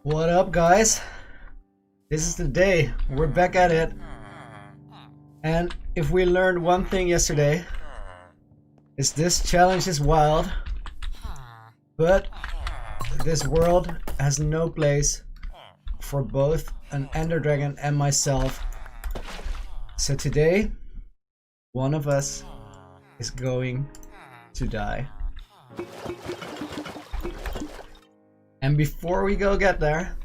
What up, guys? This is the day. We're back at it. And if we learned one thing yesterday, is this challenge is wild, but this world has no place for both an Ender Dragon and myself. So today, one of us is going to die. And before we go get there,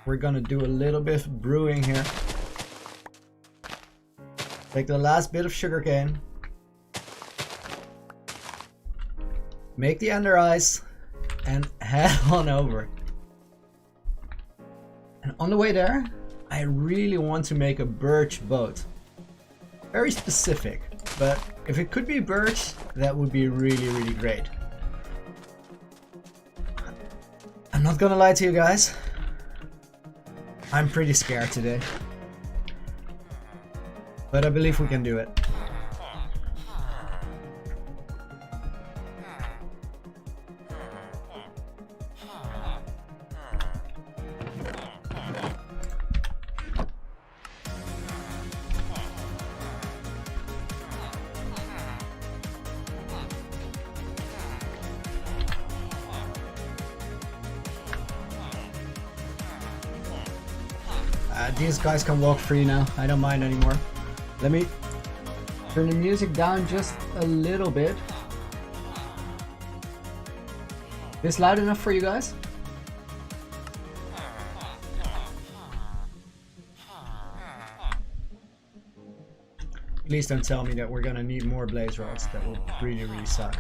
we're gonna do a little bit of brewing here. Take the last bit of sugarcane, make the ender eyes, and head on over. And on the way there, I really want to make a birch boat. Very specific, but if it could be birch, that would be really great. I'm not gonna lie to you guys, I'm pretty scared today, but I believe we can do it. These guys can walk free now. I don't mind anymore. Let me turn the music down just a little bit. This loud enough for you guys? Please don't tell me that we're gonna need more Blazerods. That will really suck.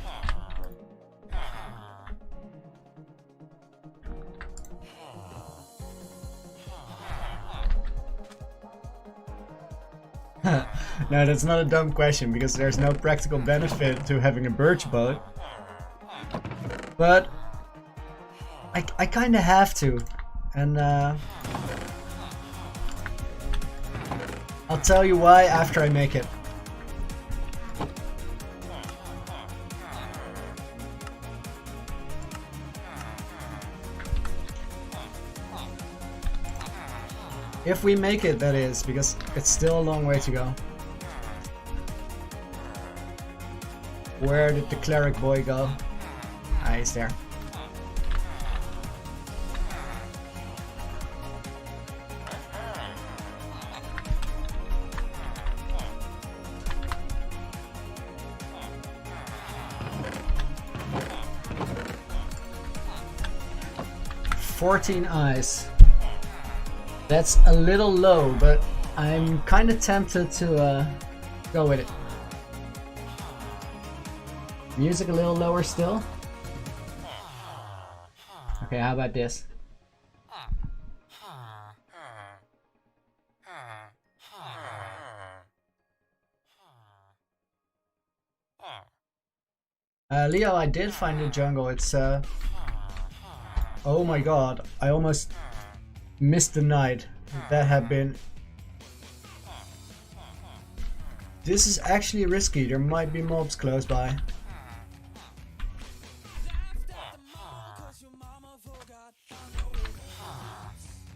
No, that's not a dumb question, because there's no practical benefit to having a birch boat. But I kinda have to, and I'll tell you why after I make it. If we make it, that is, because it's still a long way to go. Where did the cleric boy go? Ah, he's there. "14 eyes. That's a little low, but I'm kind of tempted to go with it. Music a little lower still. Okay, how about this? Leo, I did find the jungle. It's oh my god, I almost missed the night. That had been... This is actually risky. There might be mobs close by.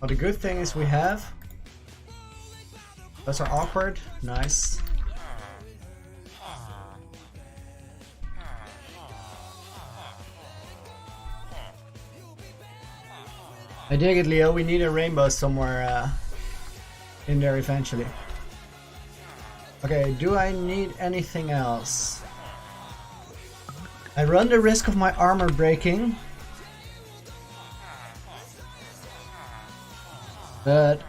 Well, the good thing is we have... Those are awkward. Nice. I dig it, Leo. We need a rainbow somewhere in there eventually. Okay, do I need anything else? I run the risk of my armor breaking, but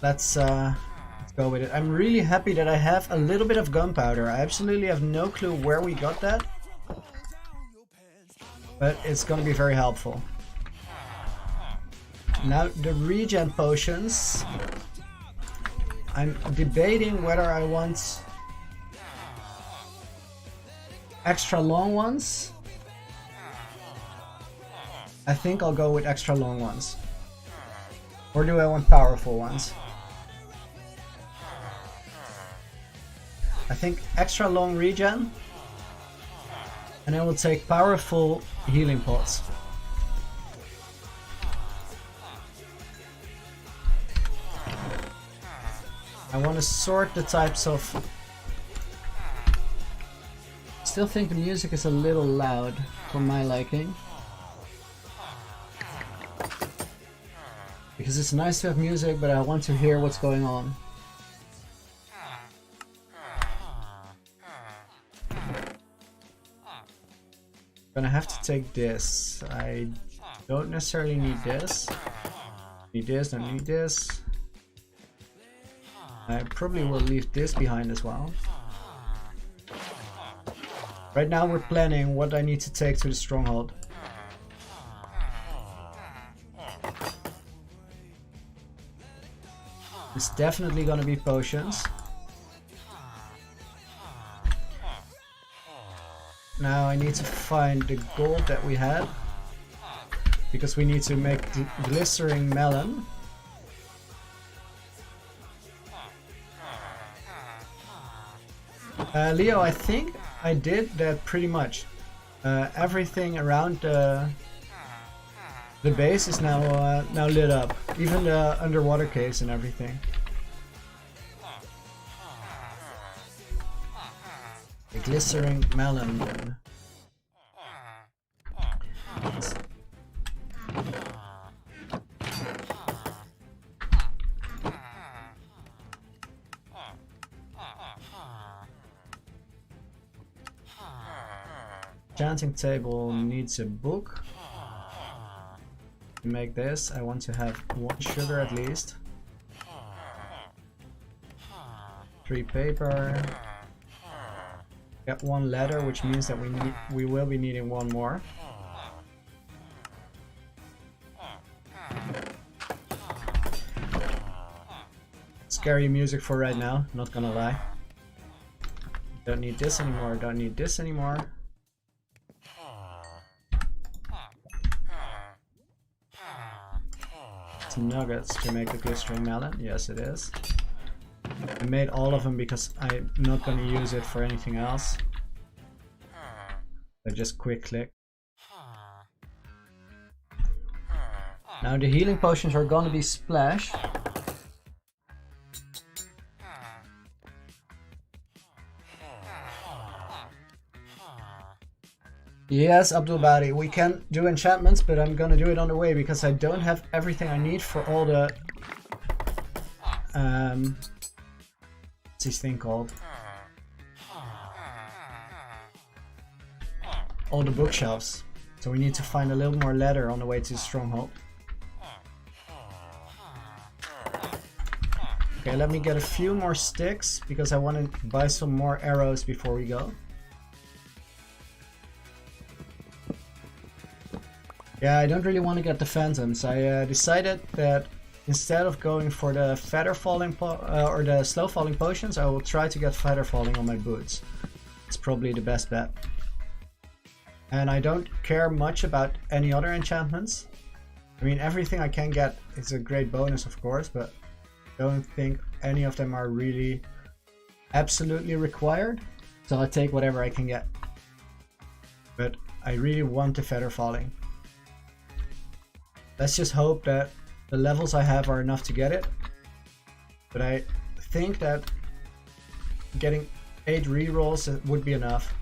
let's go with it. I'm really happy that I have a little bit of gunpowder. I absolutely have no clue where we got that, but it's gonna be very helpful. Now the Regen Potions. I'm debating whether I want extra long ones. I think I'll go with extra long ones. Or do I want powerful ones? I think extra long regen, and I will take powerful healing pots. I want to sort the types of... Still think the music is a little loud for my liking. Because it's nice to have music, but I want to hear what's going on. Gonna have to take this. I don't necessarily need this. Need this, don't need this. I probably will leave this behind as well. Right now we're planning what I need to take to the stronghold. It's definitely gonna be potions. Now I need to find the gold that we had, because we need to make the glycerin melon. Leo, I think I did that pretty much. Everything around the base is now lit up, even the underwater caves and everything. The glycerin melon. Enchanting Table needs a book. To make this, I want to have 1 sugar at least. 3 paper. Get 1 leather, which means that we will be needing 1 more. Scary music for right now, not gonna lie. Don't need this anymore, don't need this anymore. It's nuggets to make the glycerin melon, yes it is. I made all of them because I'm not going to use it for anything else. So just quick click. Now the healing potions are going to be splash. Yes, Abdul Bari, we can do enchantments, but I'm gonna do it on the way because I don't have everything I need for all the what's this thing called? All the bookshelves. So we need to find a little more leather on the way to the stronghold. Okay, let me get a few more sticks because I want to buy some more arrows before we go. Yeah, I don't really want to get the phantoms. I decided that instead of going for the feather falling or the slow falling potions, I will try to get feather falling on my boots. It's probably the best bet. And I don't care much about any other enchantments. I mean, everything I can get is a great bonus, of course, but I don't think any of them are really absolutely required. So I'll take whatever I can get. But I really want the feather falling. Let's just hope that the levels I have are enough to get it. But I think that getting 8 rerolls would be enough.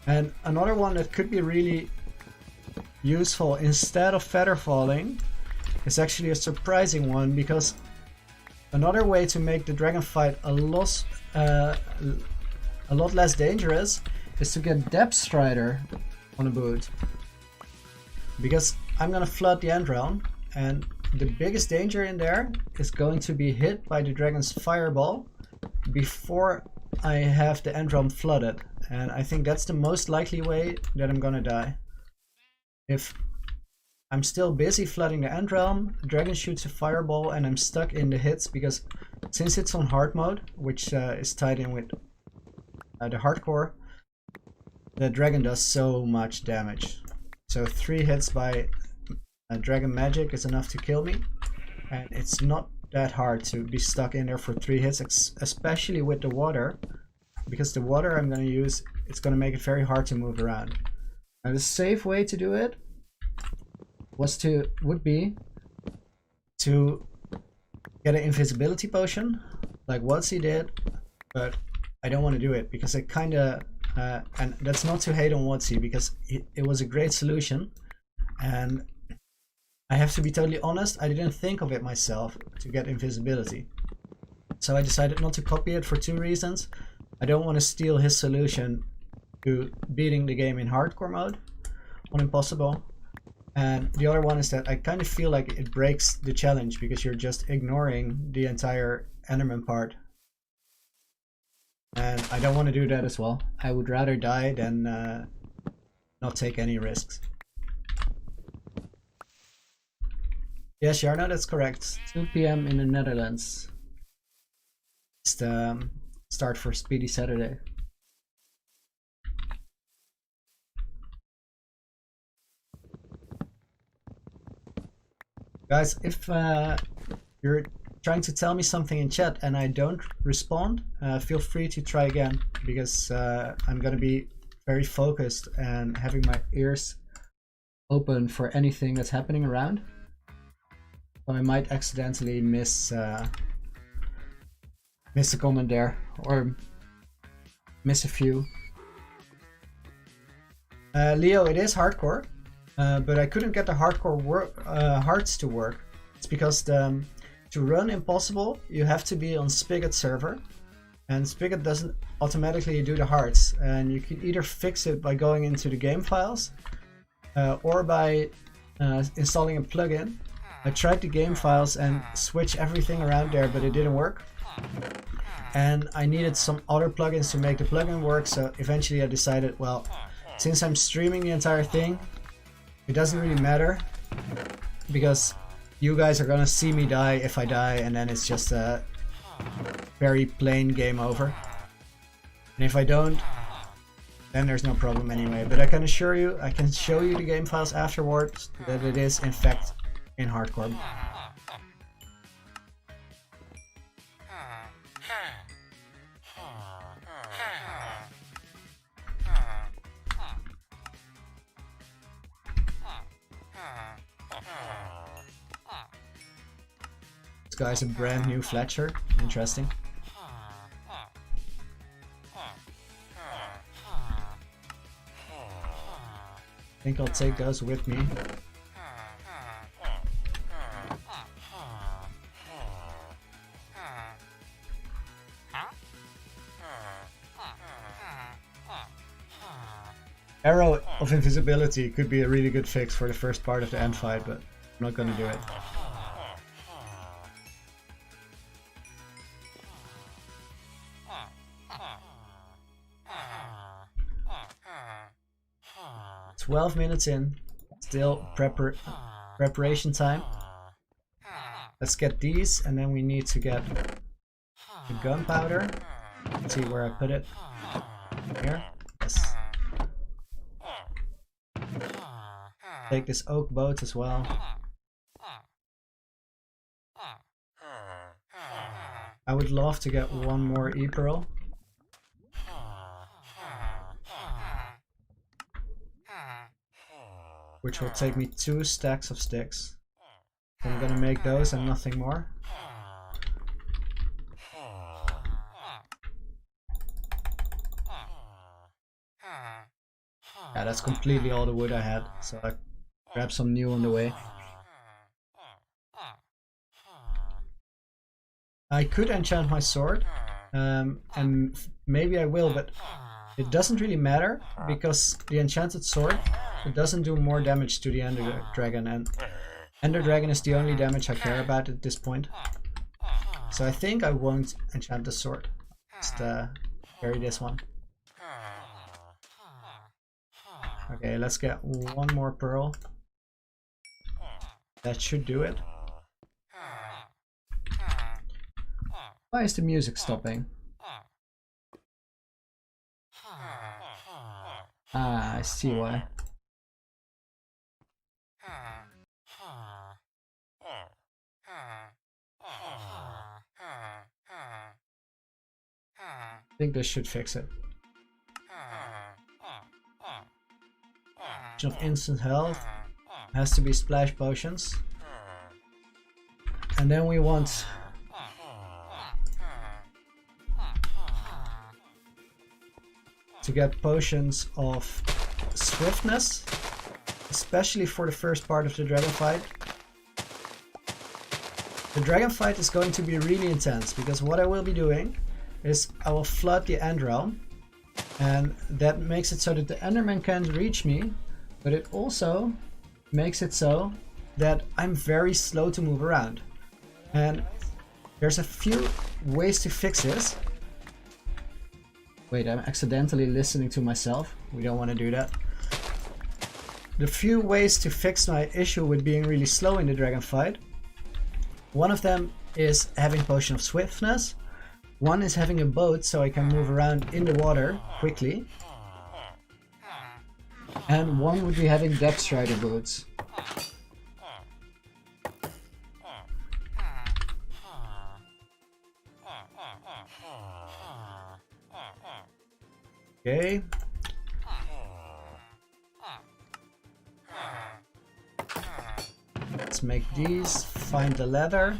And another one that could be really useful instead of feather falling is actually a surprising one, because another way to make the dragon fight a lot less dangerous is to get Depth Strider on a boot. Because I'm gonna flood the end realm, and the biggest danger in there is going to be hit by the dragon's fireball before I have the end realm flooded. And I think that's the most likely way that I'm gonna die. If I'm still busy flooding the end realm, the dragon shoots a fireball and I'm stuck in the hits, because since it's on hard mode, which is tied in with the hardcore, the dragon does so much damage. So 3 hits by dragon magic is enough to kill me, and it's not that hard to be stuck in there for 3 hits, especially with the water, because the water I'm going to use, it's going to make it very hard to move around. Now the safe way to do it would be to get an invisibility potion like Watsy did, but I don't want to do it because it kind of and that's not to hate on Watsy because it was a great solution, and I have to be totally honest, I didn't think of it myself to get invisibility. So I decided not to copy it for two reasons. I don't want to steal his solution to beating the game in hardcore mode on impossible. And the other one is that I kind of feel like it breaks the challenge because you're just ignoring the entire Enderman part. And I don't want to do that as well. I would rather die than not take any risks. Yes, Yarna, that's correct. 2 PM in the Netherlands. It's the start for Speedy Saturday. Guys, if you're trying to tell me something in chat and I don't respond, feel free to try again, because I'm gonna be very focused and having my ears open for anything that's happening around. So I might accidentally miss a comment there, or miss a few. Leo, it is hardcore, but I couldn't get the hardcore hearts to work. It's because to run Impossible, you have to be on Spigot server, and Spigot doesn't automatically do the hearts, and you can either fix it by going into the game files or by installing a plugin. I tried the game files and switched everything around there, but it didn't work. And I needed some other plugins to make the plugin work, so eventually I decided, well, since I'm streaming the entire thing, it doesn't really matter, because you guys are gonna see me die if I die, and then it's just a very plain game over. And if I don't, then there's no problem anyway. But I can assure you, I can show you the game files afterwards, that it is in fact in hardcore. This guy's a brand new Fletcher. Interesting. I think I'll take those with me. Arrow of Invisibility could be a really good fix for the first part of the end fight, but I'm not gonna do it. "12 minutes in, still preparation time. Let's get these, and then we need to get the gunpowder. Let's see where I put it. Here. Yes. Take this oak boat as well. I would love to get one more e-pearl. Which will take me 2 stacks of sticks. So I'm gonna make those and nothing more. Yeah, that's completely all the wood I had, so I grabbed some new on the way. I could enchant my sword, and maybe I will, but it doesn't really matter, because the enchanted sword, it doesn't do more damage to the Ender Dragon, and Ender Dragon is the only damage I care about at this point. So I think I won't enchant the sword. Just carry this one. Okay, let's get one more pearl. That should do it. Why is the music stopping? Ah, I see why. I think this should fix it. Of instant health. Has to be splash potions. And then we want to get potions of swiftness, especially for the first part of the dragon fight. The dragon fight is going to be really intense because what I will be doing is I will flood the end realm, and that makes it so that the enderman can't reach me, but it also makes it so that I'm very slow to move around. And there's a few ways to fix this. Wait, I'm accidentally listening to myself. We don't want to do that. The few ways to fix my issue with being really slow in the dragon fight. One of them is having Potion of Swiftness. One is having a boat so I can move around in the water quickly. And one would be having Depth Strider boots. Okay. Let's make these, find the leather.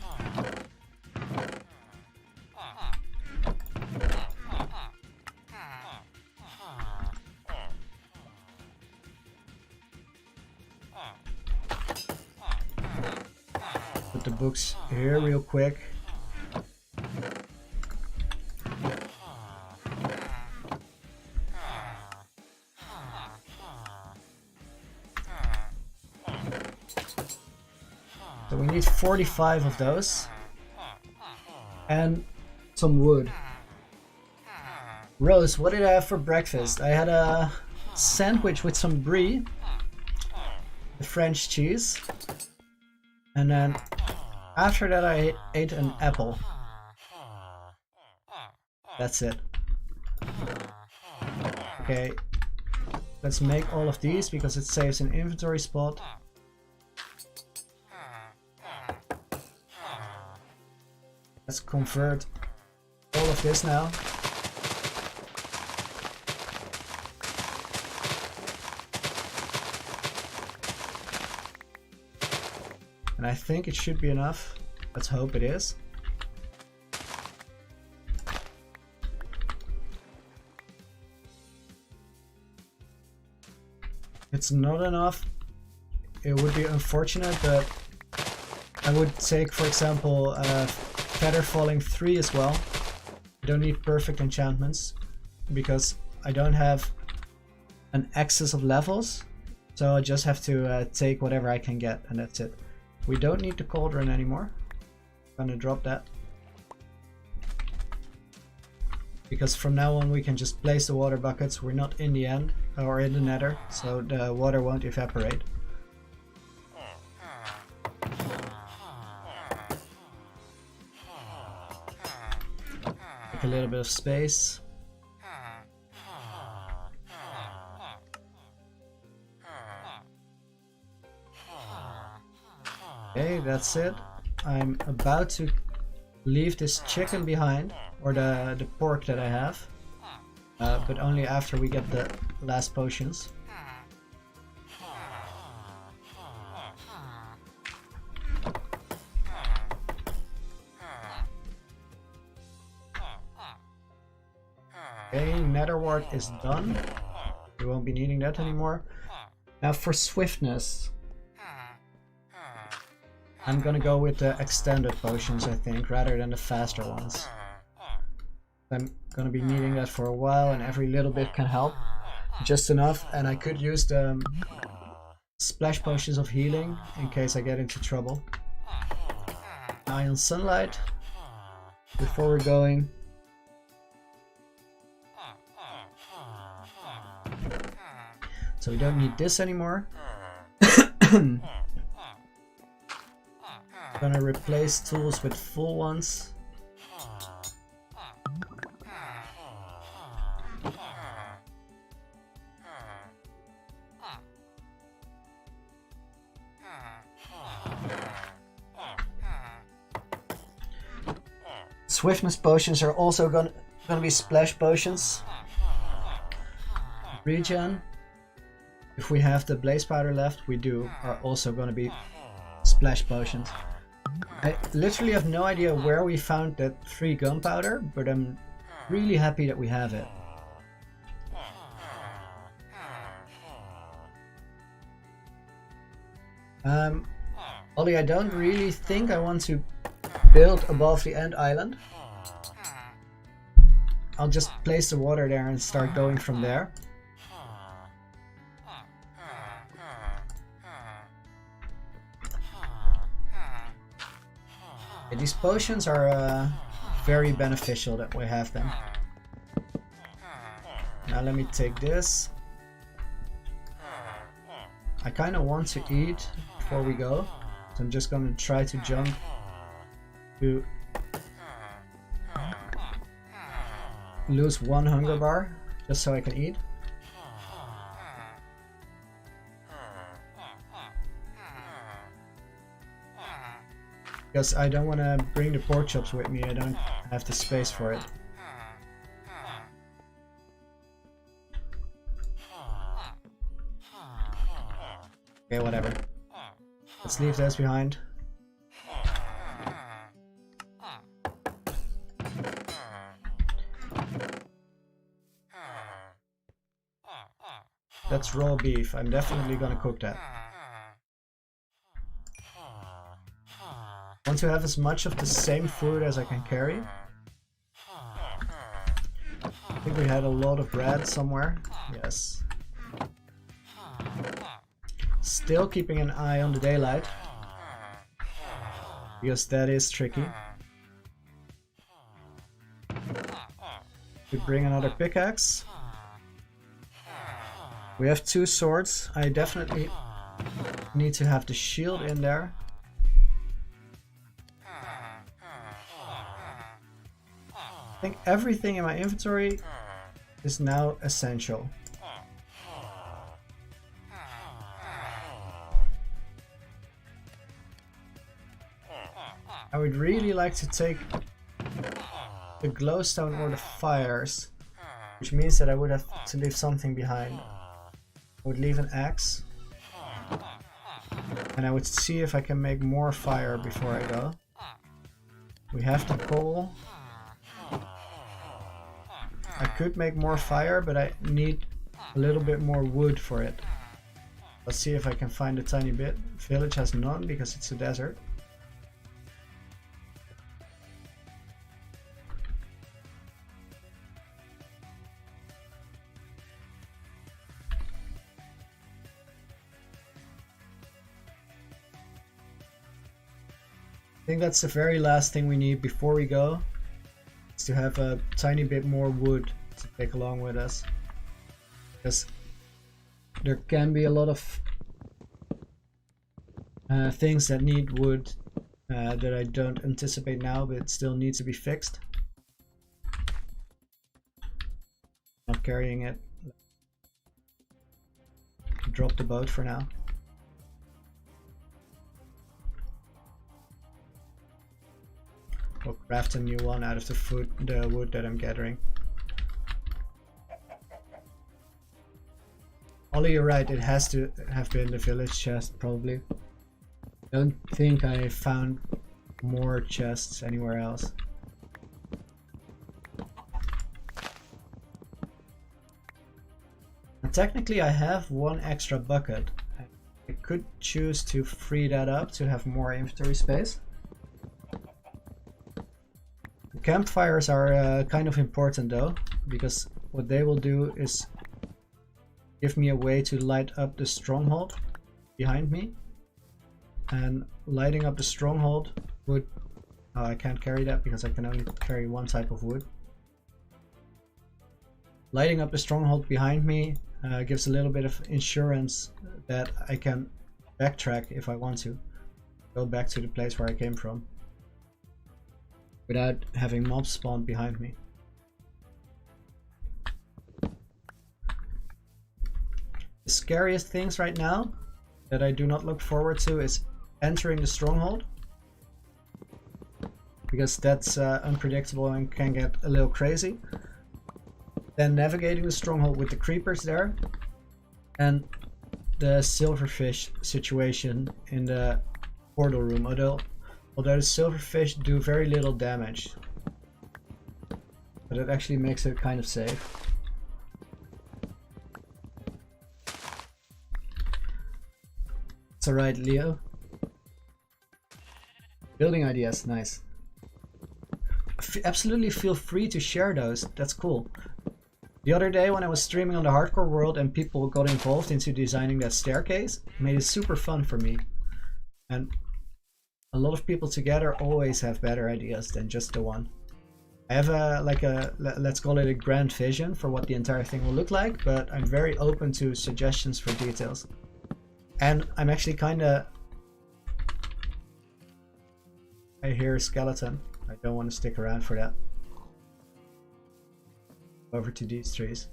Put the books here real quick. So we need 45 of those. And some wood. Rose, what did I have for breakfast? I had a sandwich with some brie, the French cheese, and then after that I ate an apple. That's it. Okay, let's make all of these because it saves an inventory spot. Let's convert all of this now. And I think it should be enough. Let's hope it is. If it's not enough, it would be unfortunate, but I would take, for example, Feather Falling 3 as well. I don't need perfect enchantments because I don't have an excess of levels, so I just have to take whatever I can get, and that's it. We don't need the cauldron anymore. I'm gonna drop that. Because from now on we can just place the water buckets. We're not in the end or in the nether, so the water won't evaporate. Take a little bit of space. Okay, that's it. I'm about to leave this chicken behind, or the pork that I have, but only after we get the last potions. Okay, nether wart is done. We won't be needing that anymore. Now for swiftness, I'm gonna go with the extended potions, I think, rather than the faster ones. I'm gonna be needing that for a while, and every little bit can help. Just enough, and I could use the splash potions of healing in case I get into trouble. Eye on sunlight before we're going. So we don't need this anymore. Gonna replace tools with full ones. Swiftness potions are also gonna be splash potions. Regen. if we have the blaze powder left, we are also going to be splash potions. I literally have no idea where we found that free gunpowder, but I'm really happy that we have it. Ollie, I don't really think I want to build above the end island. I'll just place the water there and start going from there. Yeah, these potions are very beneficial that we have them. Now let me take this. I kind of want to eat before we go, so I'm just going to try to jump to lose 1 hunger bar just so I can eat. Because I don't want to bring the pork chops with me, I don't have the space for it. Okay, whatever. Let's leave those behind. That's raw beef. I'm definitely gonna cook that. I want to have as much of the same food as I can carry. I think we had a lot of bread somewhere. Yes. Still keeping an eye on the daylight, because that is tricky. We bring another pickaxe. We have 2 swords. I definitely need to have the shield in there. I think everything in my inventory is now essential. I would really like to take the glowstone or the fires, which means that I would have to leave something behind. I would leave an axe, and I would see if I can make more fire before I go. We have the coal. I could make more fire, but I need a little bit more wood for it. Let's see if I can find a tiny bit. Village has none because it's a desert. I think that's the very last thing we need before we go, is to have a tiny bit more wood to take along with us, because there can be a lot of things that need wood that I don't anticipate now, but it still needs to be fixed. Not carrying it. Drop the boat for now. Or craft a new one out of the wood that I'm gathering. Ollie, you're right, it has to have been the village chest, probably. Don't think I found more chests anywhere else. And technically I have 1 extra bucket. I could choose to free that up to have more inventory space. Campfires are kind of important though, because what they will do is give me a way to light up the stronghold behind me, and lighting up the stronghold would... oh, I can't carry that because I can only carry 1 type of wood. Lighting up the stronghold behind me gives a little bit of insurance that I can backtrack if I want to, go back to the place where I came from, without having mobs spawn behind me. The scariest things right now that I do not look forward to is entering the stronghold, because that's unpredictable and can get a little crazy. Then navigating the stronghold with the creepers there, and the silverfish situation in the portal room, although the silverfish do very little damage. But it actually makes it kind of safe. It's alright, Leo. Building ideas, nice. Absolutely feel free to share those, that's cool. The other day when I was streaming on the hardcore world and people got involved into designing that staircase, it made it super fun for me. And a lot of people together always have better ideas than just the one. I have let's call it a grand vision for what the entire thing will look like, but I'm very open to suggestions for details. And I'm actually kinda... I hear a skeleton. I don't want to stick around for that. Over to these trees.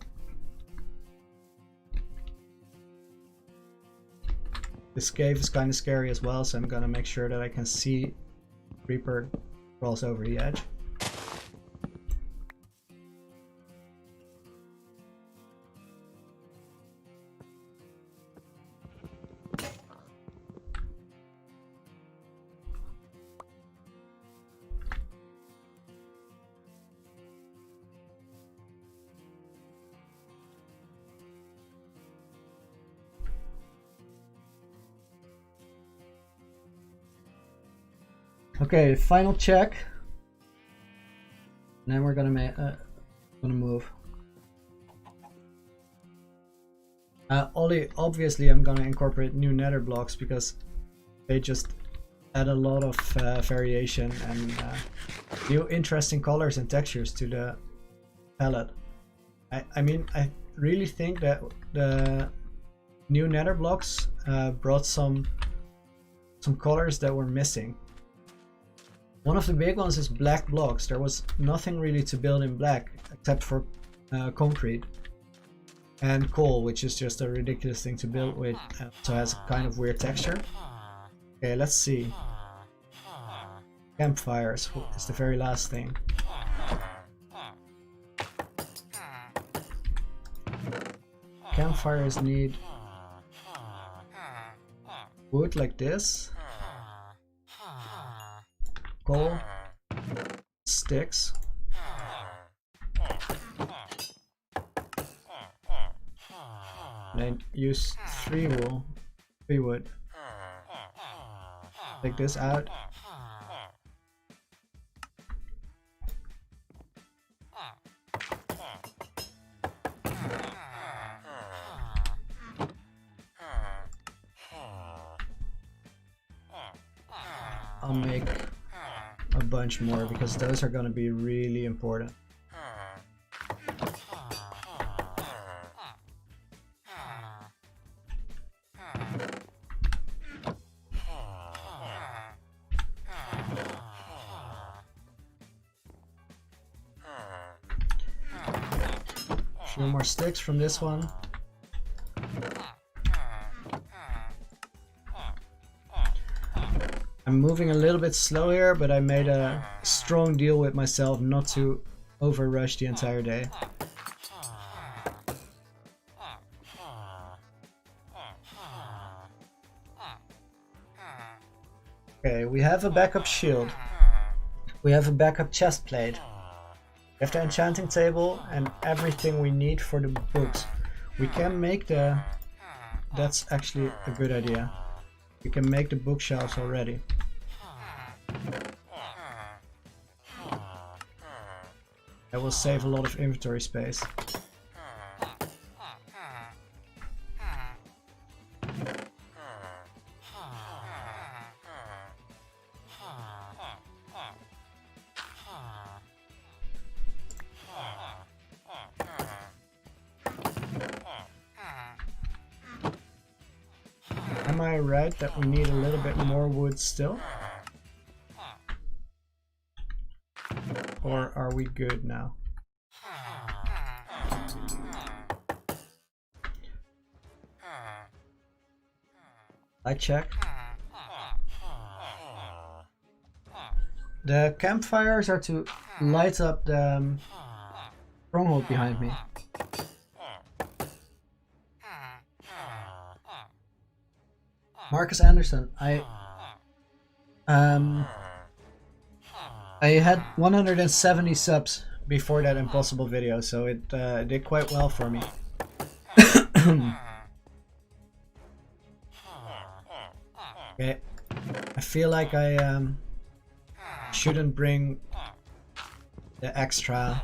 This cave is kind of scary as well, so I'm gonna make sure that I can see Reaper crawls over the edge. Okay, final check. And then we're gonna move. Ollie, obviously I'm gonna incorporate new nether blocks because they just add a lot of variation and new interesting colors and textures to the palette. I mean, I really think that the new nether blocks brought some colors that were missing. One of the big ones is black blocks. There was nothing really to build in black except for concrete and coal, which is just a ridiculous thing to build with, so it has a kind of weird texture. Okay, let's see. Campfires is the very last thing. Campfires need wood like this. Coal, sticks, and then use 3 wood. Take this out. I'll make a bunch more because those are going to be really important. A few more sticks from this one. I'm moving a little bit slow here, but I made a strong deal with myself not to overrush the entire day. Okay, we have a backup shield. We have a backup chest plate. We have the enchanting table and everything we need for the books. We can make the... That's actually a good idea. We can make the bookshelves already. That will save a lot of inventory space. Am I right that we need a little bit more wood still? Or are we good now? I check. The campfires are to light up the stronghold behind me. Marcus Anderson, I had 170 subs before that impossible video, so it did quite well for me. Okay, I feel like I shouldn't bring the extra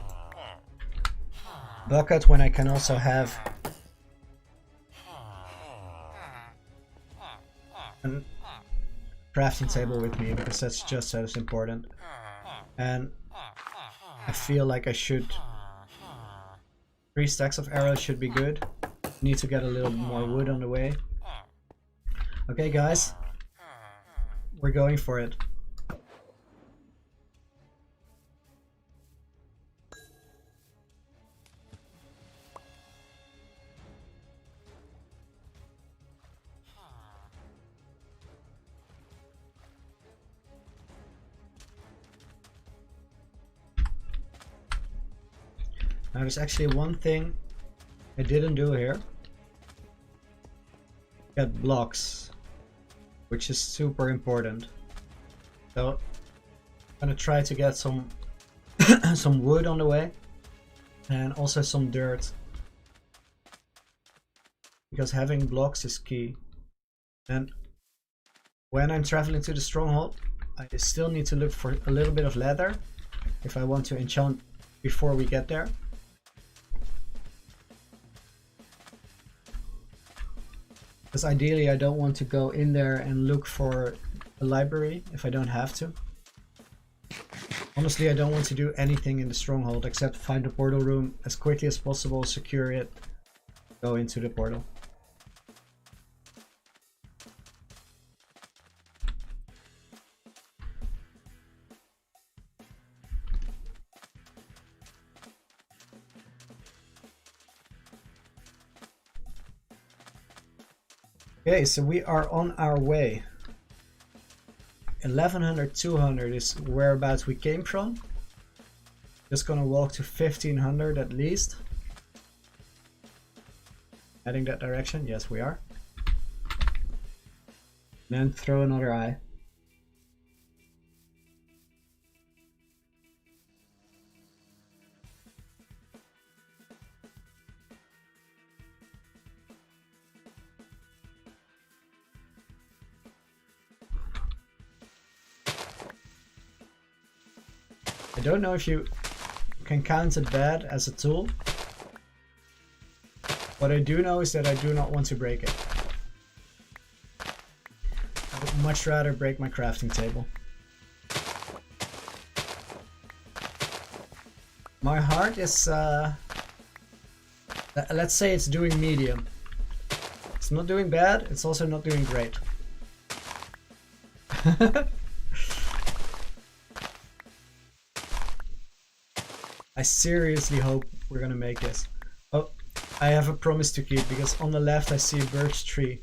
bucket when I can also have a crafting table with me, because that's just as important. And I feel like I should... 3 stacks of arrows should be good. Need to get a little more wood on the way. Okay guys, we're going for it. Now there's actually one thing I didn't do here. Get blocks, which is super important. So I'm gonna try to get some some wood on the way, and also some dirt, because having blocks is key. And when I'm traveling to the stronghold, I still need to look for a little bit of leather if I want to enchant before we get there. Because ideally I don't want to go in there and look for a library if I don't have to. Honestly, I don't want to do anything in the stronghold except find the portal room as quickly as possible, secure it, go into the portal. Okay, so we are on our way. 1100, 200 is whereabouts we came from. Just gonna walk to 1500 at least. Heading that direction, yes we are. Then throw another eye. I don't know if you can count a bed as a tool. What I do know is that I do not want to break it. I would much rather break my crafting table. My heart is, let's say it's doing medium. It's not doing bad, it's also not doing great. I seriously hope we're gonna make this. Oh, I have a promise to keep, because on the left I see a birch tree.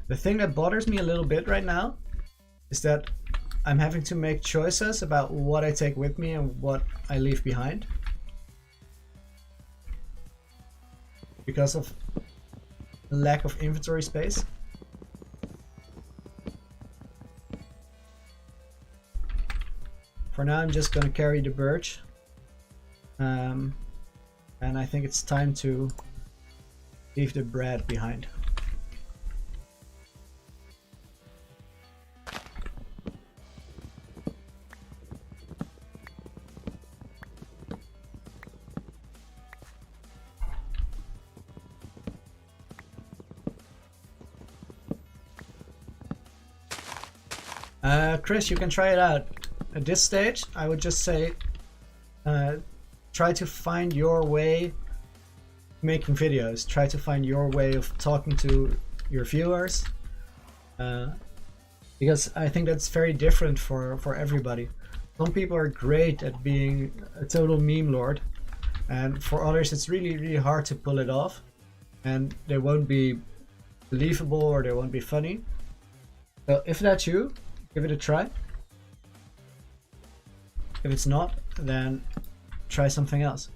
The thing that bothers me a little bit right now is that I'm having to make choices about what I take with me and what I leave behind. Because of lack of inventory space. For now I'm just gonna carry the birch. And I think it's time to leave the bread behind. Chris, you can try it out. At this stage, I would just say try to find your way making videos. Try to find your way of talking to your viewers. Because I think that's very different for everybody. Some people are great at being a total meme lord, and for others it's really hard to pull it off, and they won't be believable or they won't be funny. So if that's you, give it a try. If it's not, then try something else.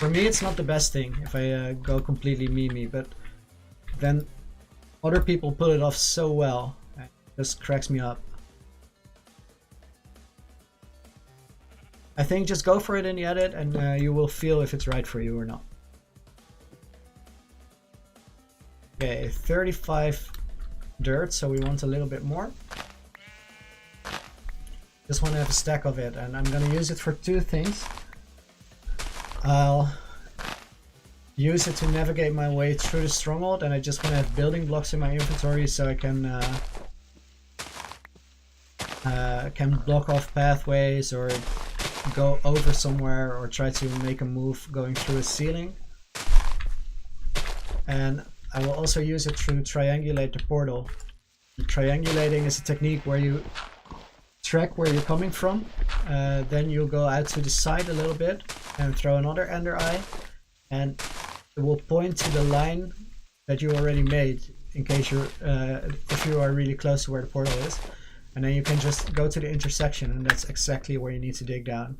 For me, it's not the best thing if I go completely me, but then other people pull it off so well. It just cracks me up. I think just go for it in the edit and you will feel if it's right for you or not. Okay, 35 dirt, so we want a little bit more. Just want to have a stack of it, and I'm going to use it for two things. I'll use it to navigate my way through the stronghold, and I just want to have building blocks in my inventory so I can block off pathways or go over somewhere or try to make a move going through a ceiling. And I will also use it to triangulate the portal. Triangulating is a technique where you track where you're coming from, then you'll go out to the side a little bit and throw another ender eye, and it will point to the line that you already made in case you're if you are really close to where the portal is, and then you can just go to the intersection, and that's exactly where you need to dig down.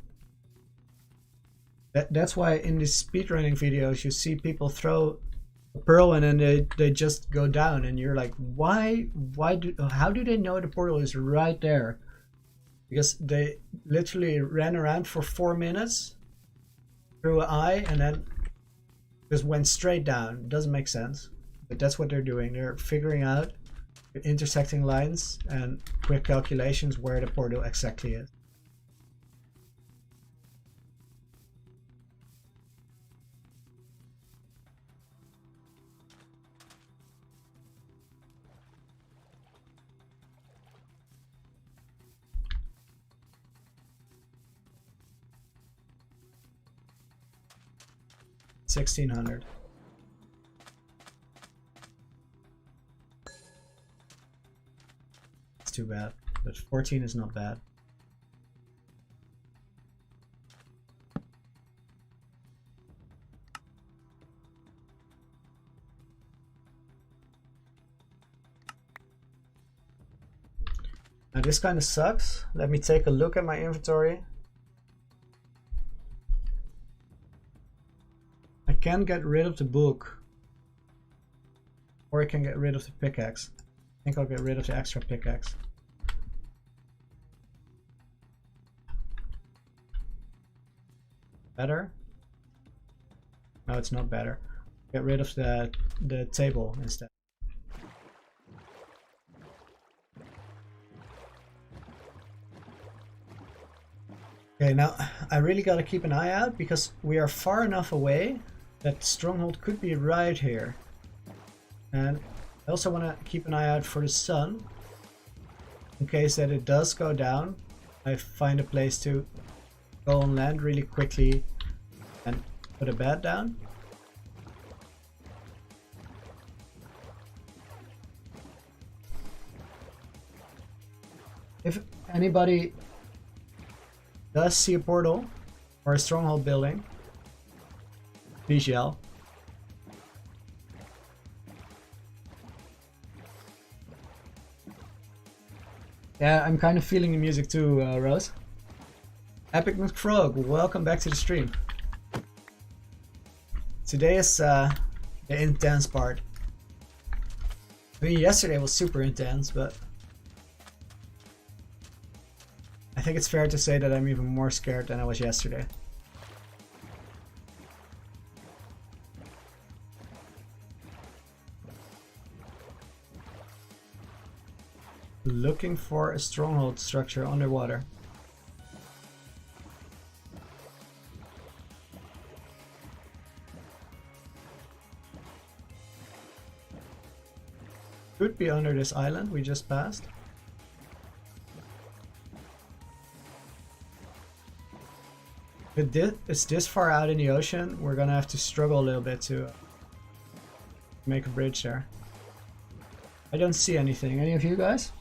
That's why in these speedrunning videos you see people throw a pearl and then they just go down, and you're like, how do they know the portal is right there? Because they literally ran around for 4 minutes through an eye and then just went straight down. It doesn't make sense, but that's what they're doing. They're figuring out the intersecting lines and quick calculations where the portal exactly is. $1,600. It's too bad, but 14 is not bad. Now this kind of sucks. Let me take a look at my inventory. I can get rid of the book, or I can get rid of the pickaxe. I think I'll get rid of the extra pickaxe. Better? No, it's not better. Get rid of the table instead. Okay, now I really gotta keep an eye out because we are far enough away that stronghold could be right here. And I also want to keep an eye out for the sun in case that it does go down. I find a place to go on land really quickly and put a bed down. If anybody does see a portal or a stronghold building, please yell. Yeah, I'm kind of feeling the music too, Rose. Epic McFrog, welcome back to the stream. Today is the intense part. I mean, yesterday was super intense, but I think it's fair to say that I'm even more scared than I was yesterday. Looking for a stronghold structure underwater. Could be under this island we just passed. If it's this far out in the ocean, we're gonna have to struggle a little bit to make a bridge there. I don't see anything. Any of you guys?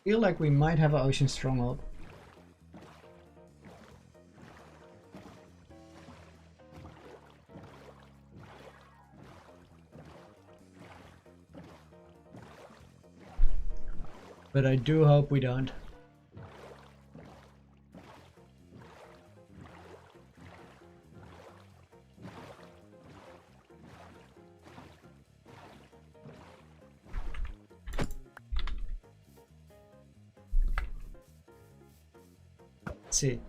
Feel like we might have an ocean stronghold. But I do hope we don't. Let's see.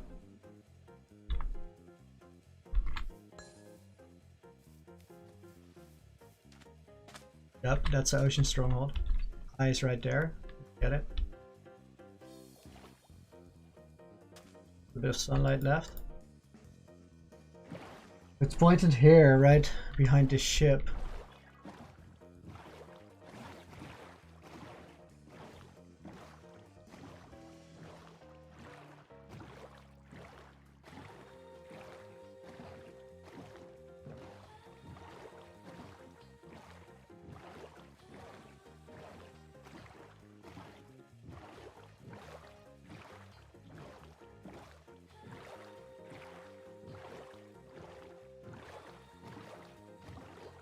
Yep, that's the ocean stronghold. Eye is right there. Get it? A bit of sunlight left. It's pointed here, right behind the ship.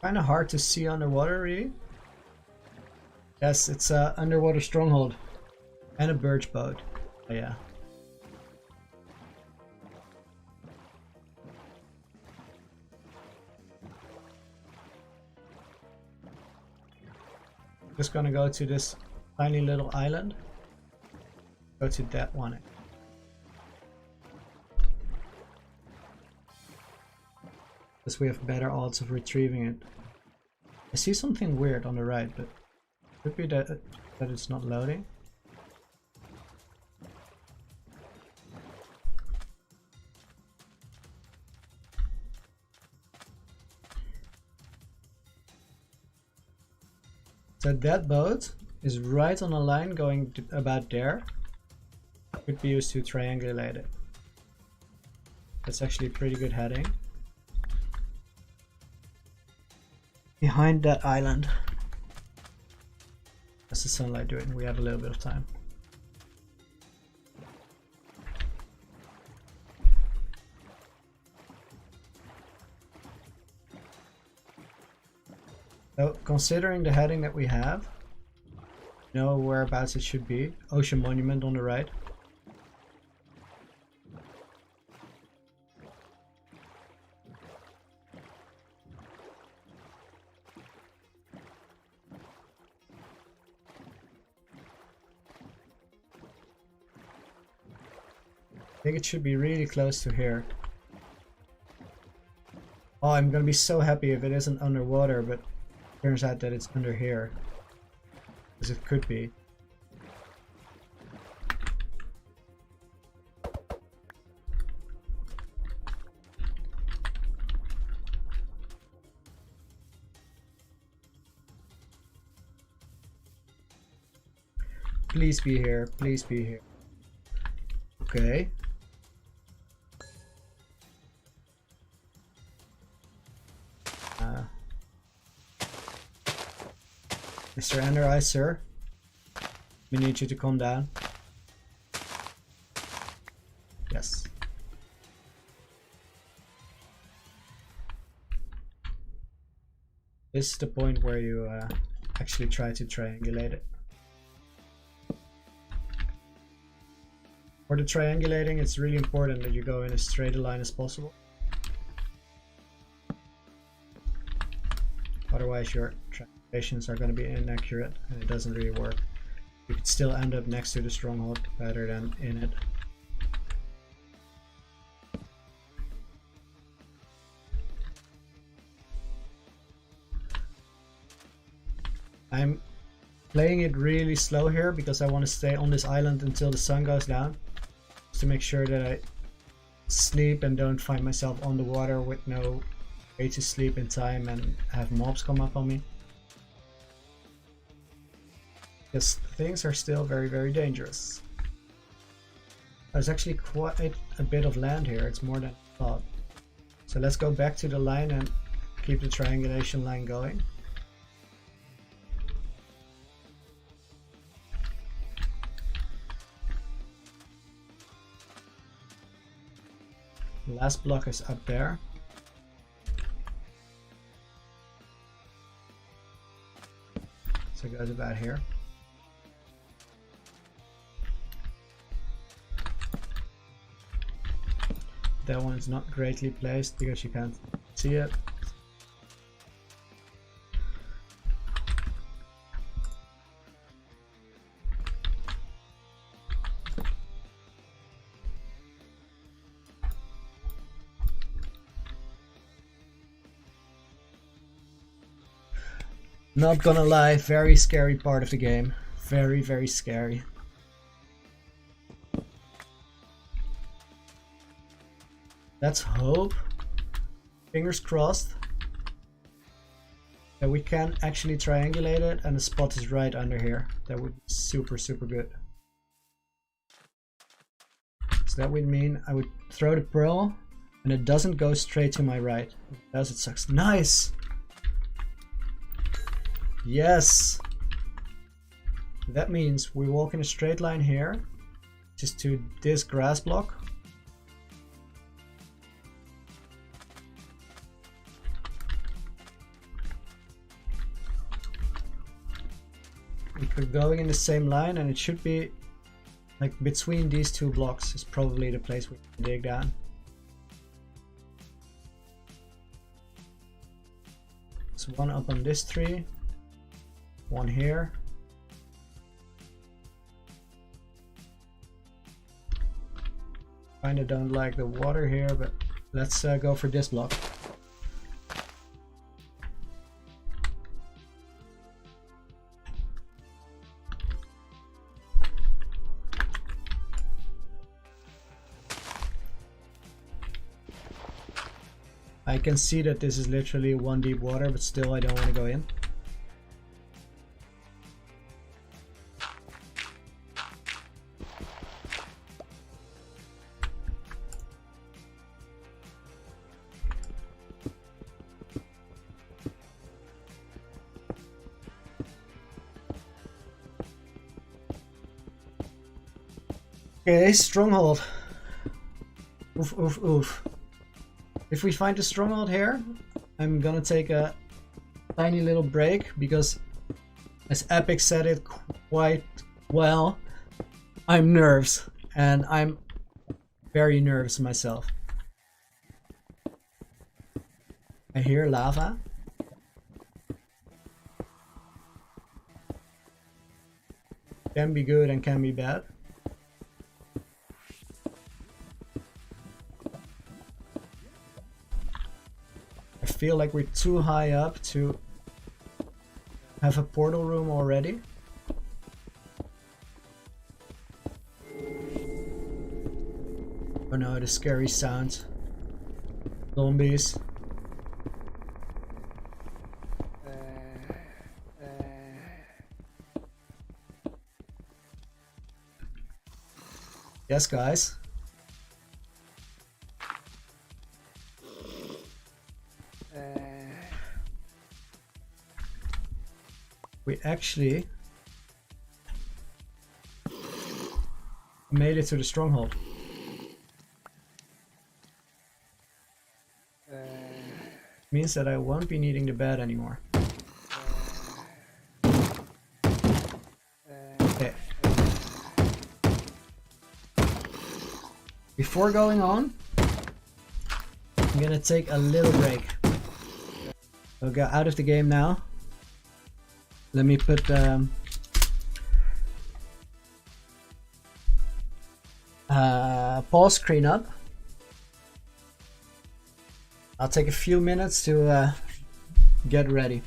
Kind of hard to see underwater, really. Yes, it's a underwater stronghold and a birch boat. Oh, yeah. Just gonna go to this tiny little island. Go to that one. Because we have better odds of retrieving it. I see something weird on the right, but it could be that it's not loading. So that boat is right on a line going to about there. Could be used to triangulate it. That's actually pretty good heading. Behind that island. That's the sunlight doing. We have a little bit of time. So, considering the heading that we have, know whereabouts it should be. Ocean Monument on the right. I think it should be really close to here. Oh, I'm gonna be so happy if it isn't underwater, but turns out that it's under here. Because it could be. Please be here, please be here. Okay. Mr. Ender Eye, sir, we need you to calm down. Yes. This is the point where you actually try to triangulate it. For the triangulating, it's really important that you go in as straight a line as possible. Otherwise your triangulations are going to be inaccurate and it doesn't really work. You could still end up next to the stronghold rather than in it. I'm playing it really slow here because I want to stay on this island until the sun goes down. Just to make sure that I sleep and don't find myself on the water with no way to sleep in time and have mobs come up on me. Because things are still very, very dangerous. There's actually quite a bit of land here, it's more than I thought. So let's go back to the line and keep the triangulation line going. Last block is up there. So it goes about here. That one's not greatly placed because you can't see it. Not gonna lie, very scary part of the game. Very, very scary. Let's hope, fingers crossed, that we can actually triangulate it and the spot is right under here. That would be super, super good. So that would mean I would throw the pearl and it doesn't go straight to my right. If it does, it sucks. Nice! Yes! That means we walk in a straight line here, just to this grass block. We're going in the same line and it should be like between these two blocks is probably the place we can dig down. So one up on this tree, one here. Kinda don't like the water here, but let's go for this block. I can see that this is literally one deep water, but still I don't want to go in. Okay, stronghold. Oof, oof, oof. If we find a stronghold here, I'm gonna take a tiny little break because, as Epic said it quite well, I'm nervous and I'm very nervous myself. I hear lava. Can be good and can be bad. I feel like we're too high up to have a portal room already. Oh no, the scary sounds. Zombies. Yes, guys. We actually made it to the stronghold. Means that I won't be needing the bed anymore. Okay. Before going on, I'm gonna take a little break. I'll go out of the game now. Let me put pause screen up. I'll take a few minutes to get ready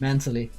mentally.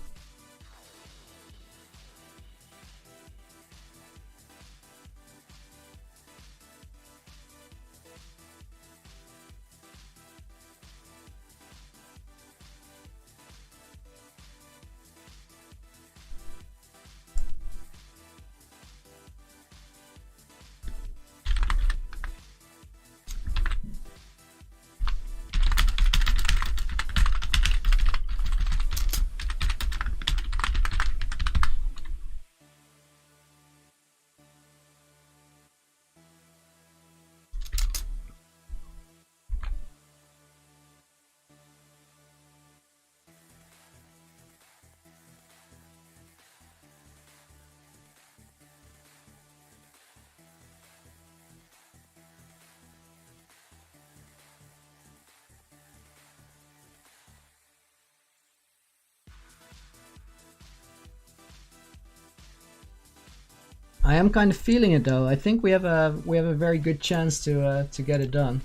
I am kind of feeling it though. I think we have a very good chance to get it done.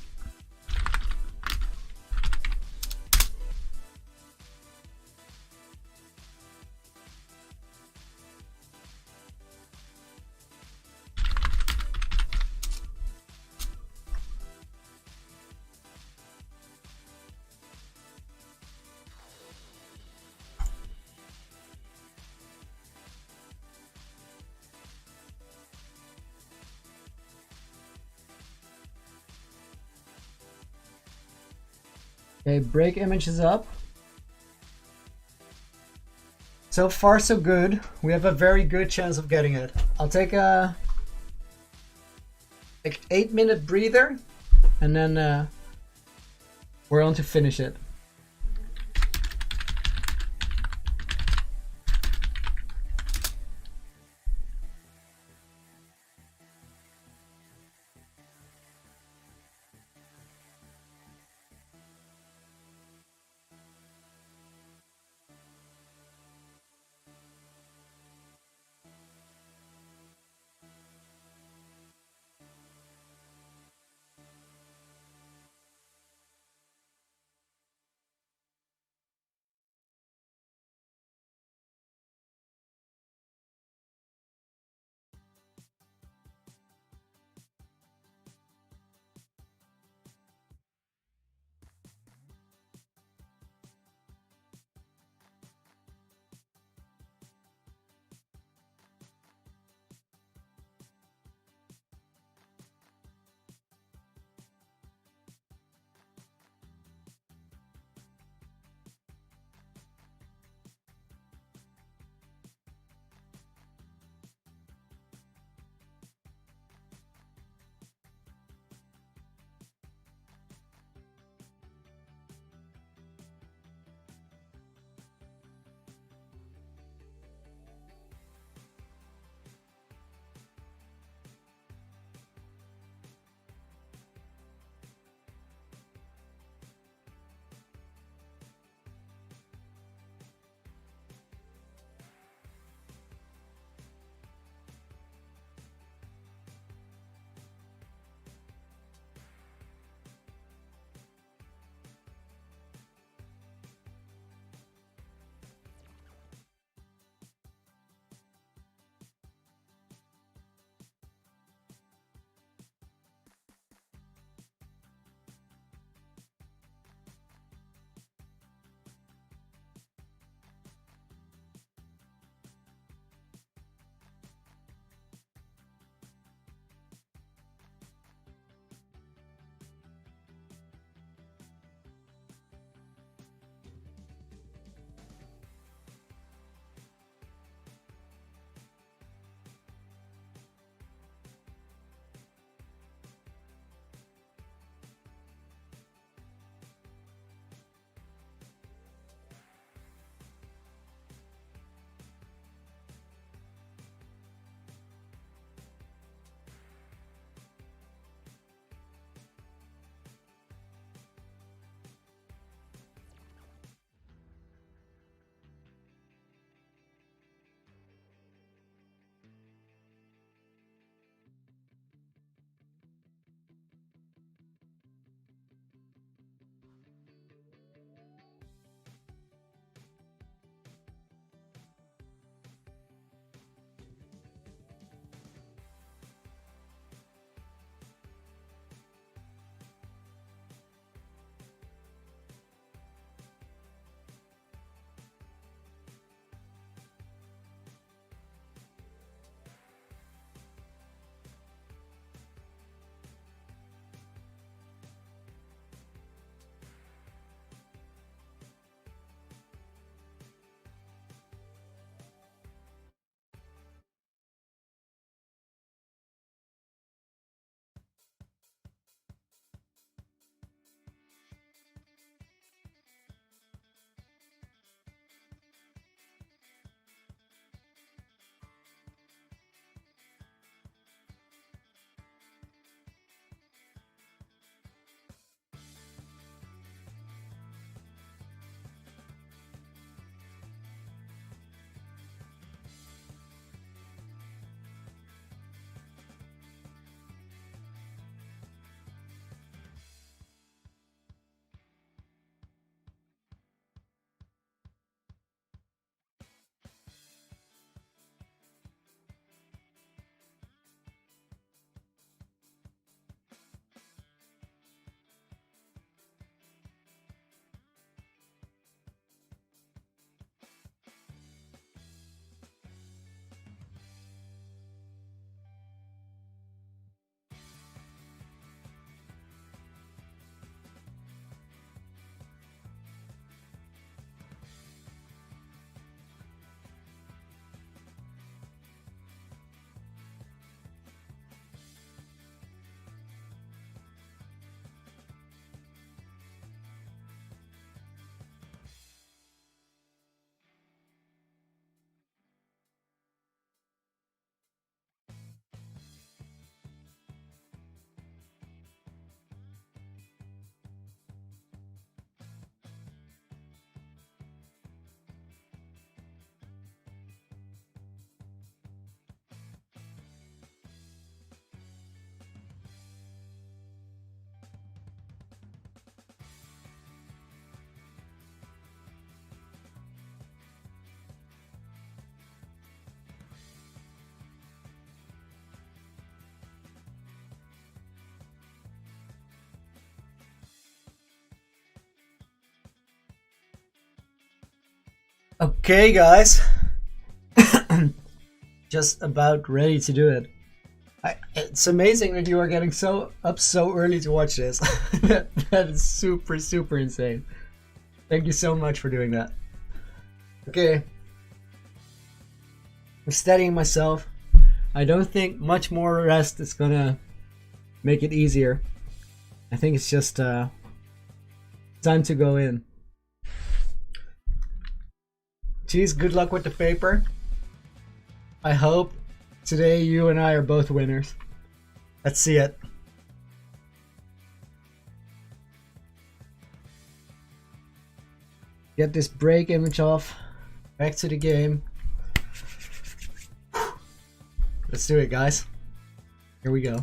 Okay, break image is up. So far so good. We have a very good chance of getting it. I'll take a like 8-minute breather and then we're on to finish it. Okay, guys. Just about ready to do it. It's amazing that you are getting up so early to watch this. That is super, super insane. Thank you so much for doing that. Okay. I'm steadying myself. I don't think much more rest is gonna make it easier. I think it's just time to go in. Geez, good luck with the paper. I hope today you and I are both winners. Let's see it. Get this break image off. Back to the game. Let's do it, guys. Here we go.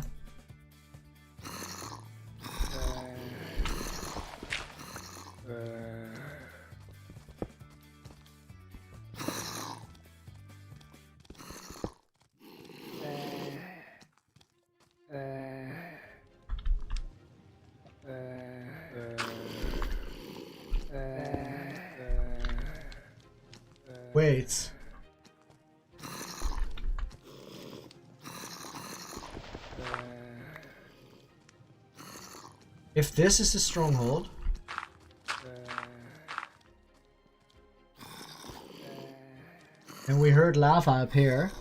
Wait. If this is the stronghold, and we heard lava up here,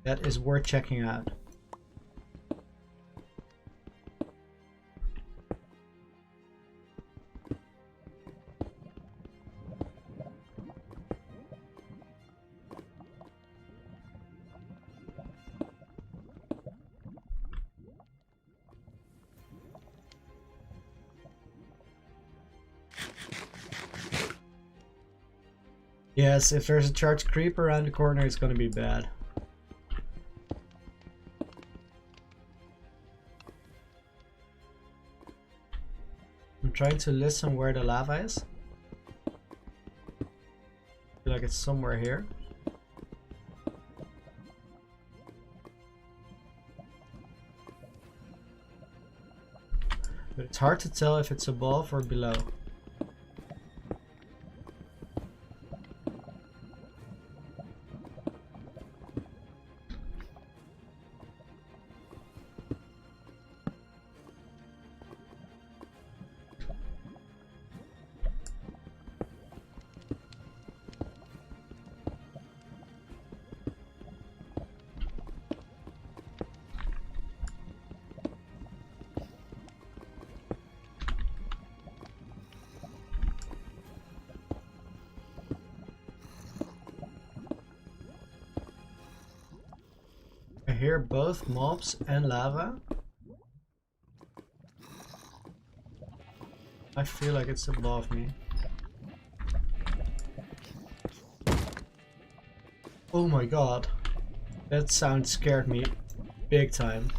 that is worth checking out. Yes, if there's a charged creep around the corner, it's gonna be bad. I'm trying to listen where the lava is. I feel like it's somewhere here. But it's hard to tell if it's above or below. I hear both mobs and lava. I feel like it's above me. Oh my god. That sound scared me big time.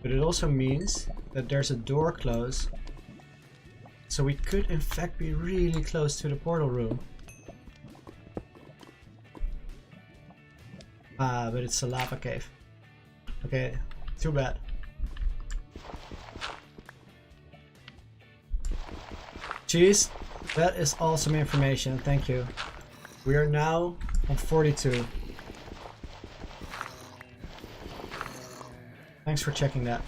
But it also means that there's a door close. So we could in fact be really close to the portal room. Ah, but it's a lava cave. Okay, too bad. Jeez, that is awesome information, thank you. We are now on 42. Thanks for checking that.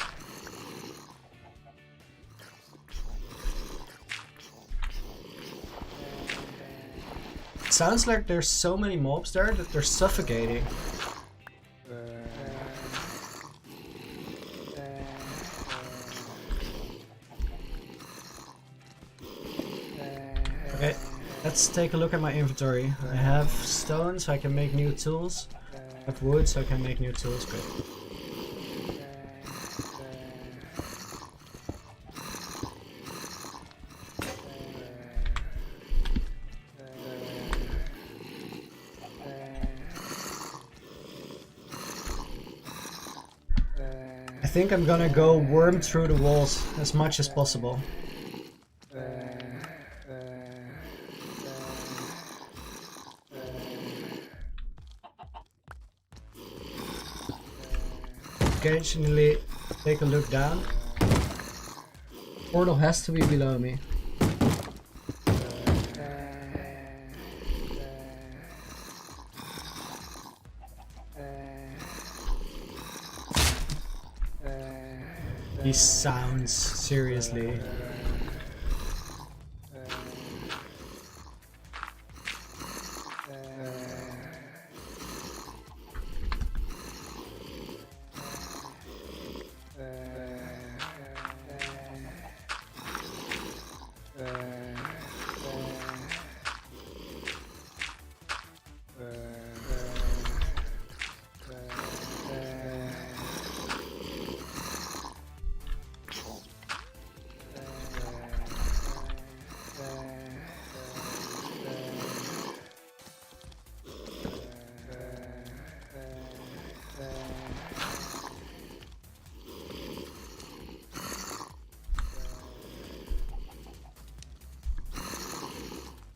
It sounds like there's so many mobs there that they're suffocating. Okay, let's take a look at my inventory. I have stone so I can make new tools. I have wood so I can make new tools. Good. I think I'm gonna go worm through the walls as much as possible. occasionally take a look down. Portal has to be below me. These sounds, seriously.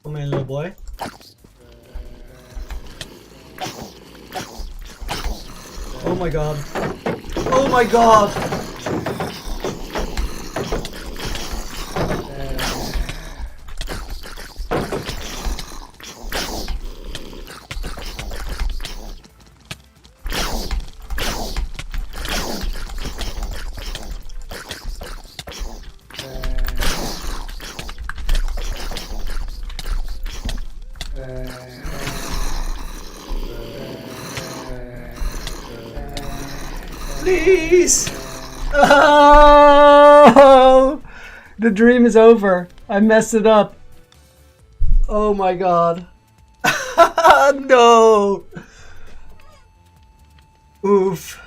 Come in, little boy. Oh my god. Oh my god! Please! Oh! The dream is over. I messed it up. Oh my god. No! Oof.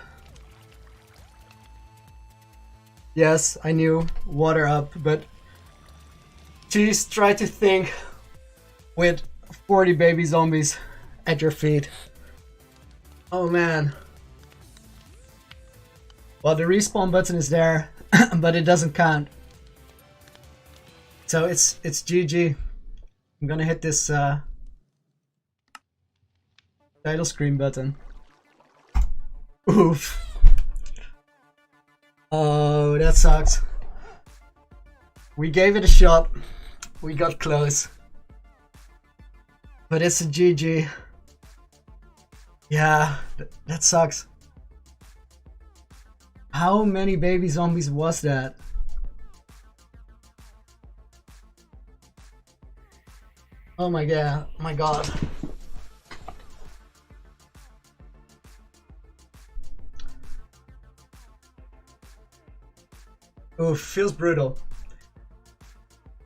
Yes, I knew. Water up, but... Please try to think with 40 baby zombies at your feet. Oh man. Well, the respawn button is there, but it doesn't count. So it's GG. I'm gonna hit this title screen button. Oof. Oh, that sucks. We gave it a shot. We got close. But it's a GG. Yeah, that sucks. How many baby zombies was that? Oh my god, my god. Oof, feels brutal.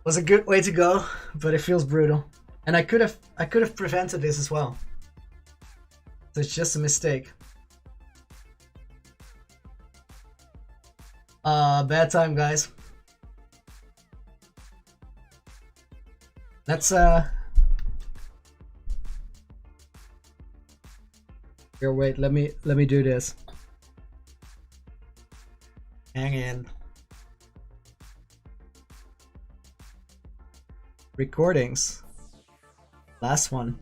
Was a good way to go, but it feels brutal. And I could have prevented this as well. So it's just a mistake. Bad time, guys. Let's here, wait, let me do this. Hang in. Recordings. Last one.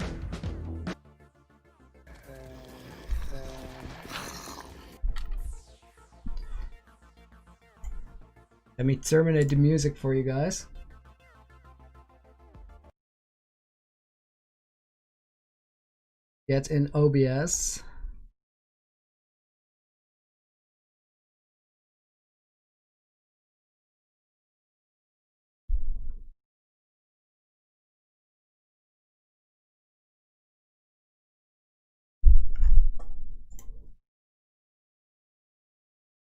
Let me terminate the music for you guys. Get in OBS.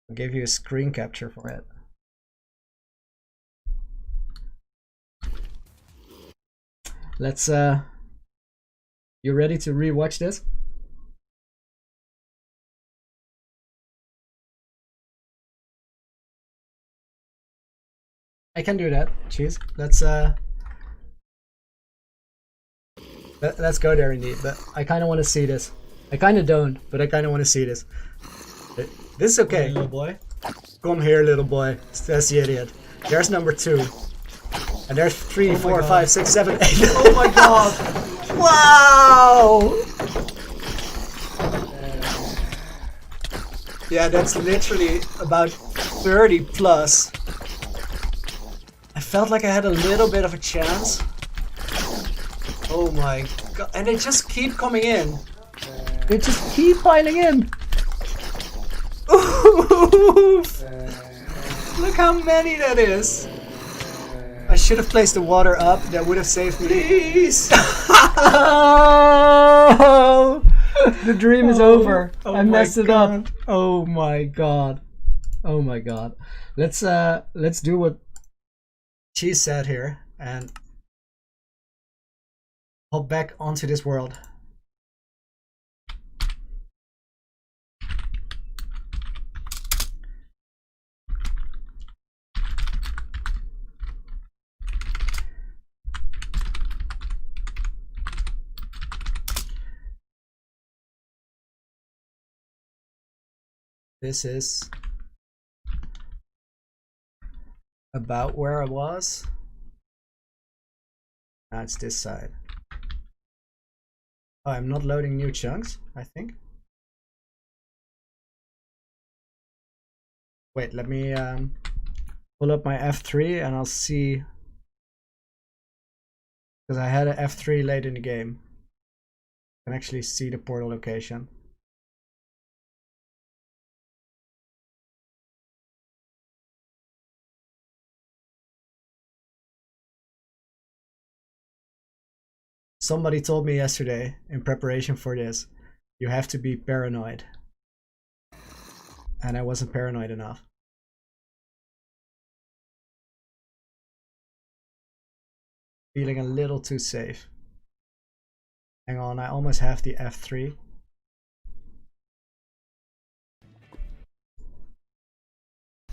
I'll give you a screen capture for it. Let's you ready to rewatch this? I can do that. Cheers. Let's go there indeed. But I kind of want to see this. I kind of don't, but I kind of want to see this. This is okay, little boy. Come here, little boy. Says the idiot. There's number 2. And there's 3, 4, 5, 6, 7, 8. Oh my god! Wow! Yeah, that's literally about 30 plus. I felt like I had a little bit of a chance. Oh my god. And they just keep coming in. They just keep piling in. Oof. Look how many that is. I should have placed the water up. That would have saved me. Please. The dream is over. I messed it up. Oh my god. Oh my god. Let's do what she said here and hop back onto this world. This is about where I was. Now it's this side. Oh, I'm not loading new chunks, I think. Wait, let me pull up my F3 and I'll see. Because I had an F3 late in the game. I can actually see the portal location. Somebody told me yesterday, in preparation for this, you have to be paranoid. And I wasn't paranoid enough. Feeling a little too safe. Hang on, I almost have the F3.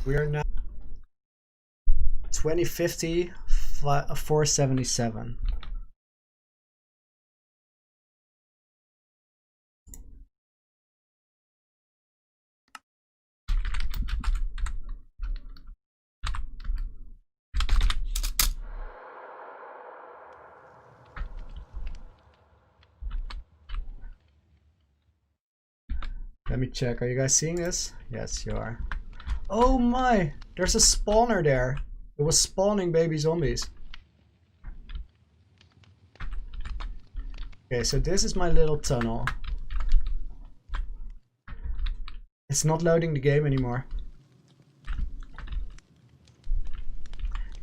We are now 2050 477. Let me check. Are you guys seeing this? Yes, you are. Oh my! There's a spawner there. It was spawning baby zombies. Okay, so this is my little tunnel. It's not loading the game anymore.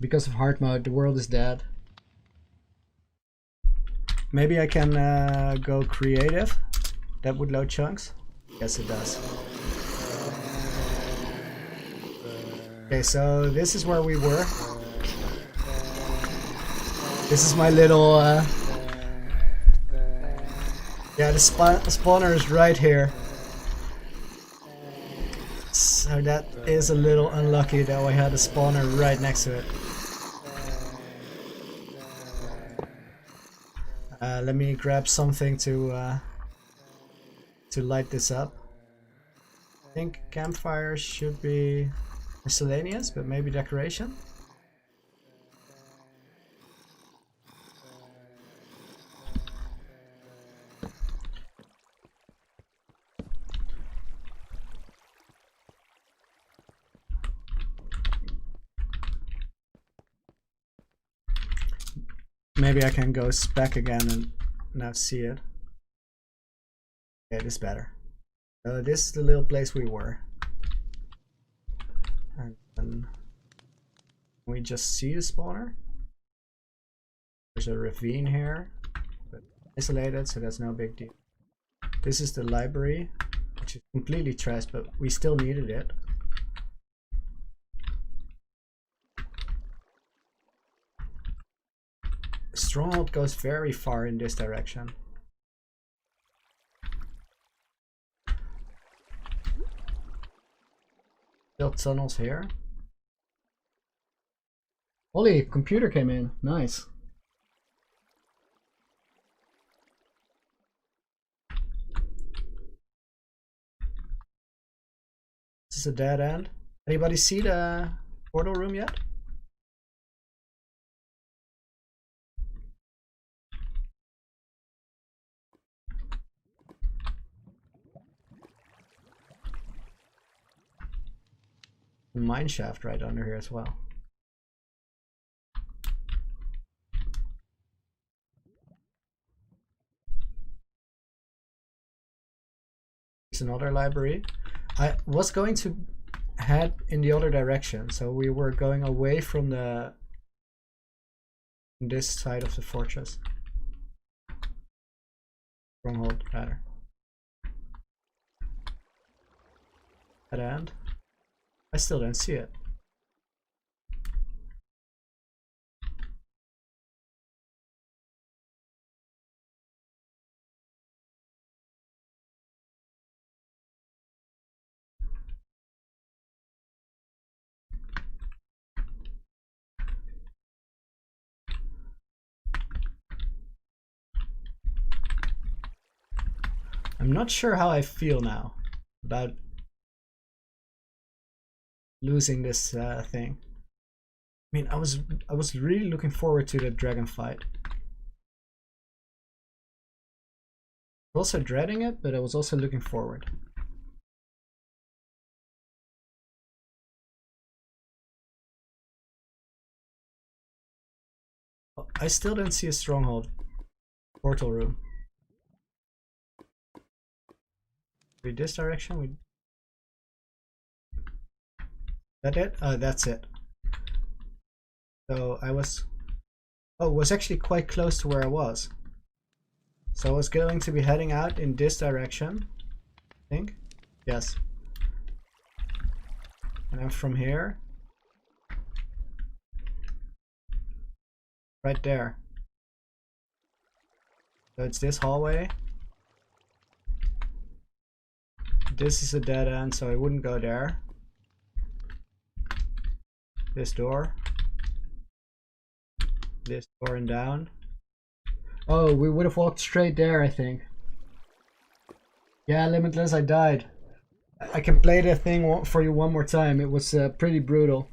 Because of hard mode, the world is dead. Maybe I can go creative. That would load chunks. Yes, it does. Okay, so this is where we were. This is my little... yeah, the spawner is right here. So that is a little unlucky that I had a spawner right next to it. Let me grab something to light this up. I think campfires should be miscellaneous, but maybe decoration. Maybe I can go spec again and now see it. Okay, this is better. This is the little place we were. And then we just see the spawner. There's a ravine here, but isolated, so that's no big deal. This is the library, which is completely trashed, but we still needed it. The stronghold goes very far in this direction. Built tunnels here. Holy, computer came in. Nice. This is a dead end. Anybody see the portal room yet? Mine shaft right under here as well. There's another library. I was going to head in the other direction, so we were going away from this side of the fortress. Stronghold, rather. At the end. I still don't see it. I'm not sure how I feel now about losing this thing. I mean, I was really looking forward to the dragon fight. Also dreading it, but I was also looking forward. Oh, I still don't see a stronghold portal room. Read this direction. That it? Oh, that's it. So I was, oh, it was actually quite close to where I was. So I was going to be heading out in this direction, I think. Yes. And then from here, right there. So it's this hallway. This is a dead end, so I wouldn't go there. This door. This door and down. Oh, we would have walked straight there, I think. Yeah, Limitless, I died. I can play the thing for you one more time. It was pretty brutal.